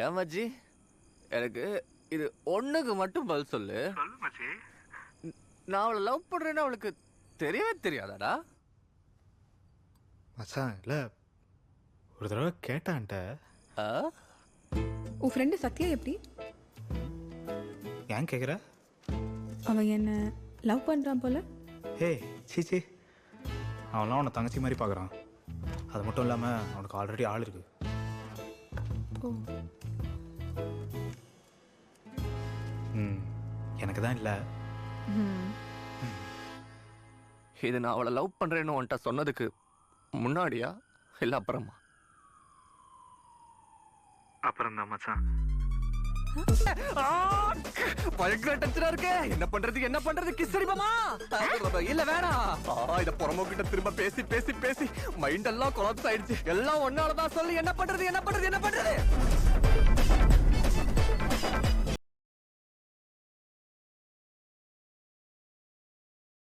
ஏன் மச்சி, எனக்கு இது ஒண்ணுக்கு மட்டும் பதில் சொல்லு. சொல்லு மச்சி. நான் அவளை லவ் பண்றேன்னு அவளுக்கு தெரியவே தெரியாதாடா? மச்சான் இல்லை, ஒரு தடவை கேட்டான்ட்ட. உன் ஃப்ரெண்டு சத்யா எப்படி? ஏன் கேட்குற? அவன் என்ன லவ் பண்ணுறான் போல. ஏய் சீச்சி, அவன்லாம் அவனை தங்கச்சி மாதிரி பார்க்குறான். அது மட்டும் இல்லாமல் அவனுக்கு ஆல்ரெடி ஆள் இருக்கு. ஓ, எனக்கு தான் இல்லை. இது நான் அவளை லவ் பண்றேன்னு உன்கிட்ட சொன்னதுக்கு முன்னாடியா இல்ல அப்புறமா? அப்புறம் தான் மச்சான். பயங்கர டென்ஷனா இருக்கே. என்ன பண்றது கிஸ் அடிப்போமா? இல்ல வேணாம். இத புறம்போக்கிட்ட திரும்ப பேசி மைண்ட் எல்லாம் கொலாப்ஸ் ஆயிடுச்சு. எல்லாம் ஒன்னாலதான் சொல்லி என்ன பண்றது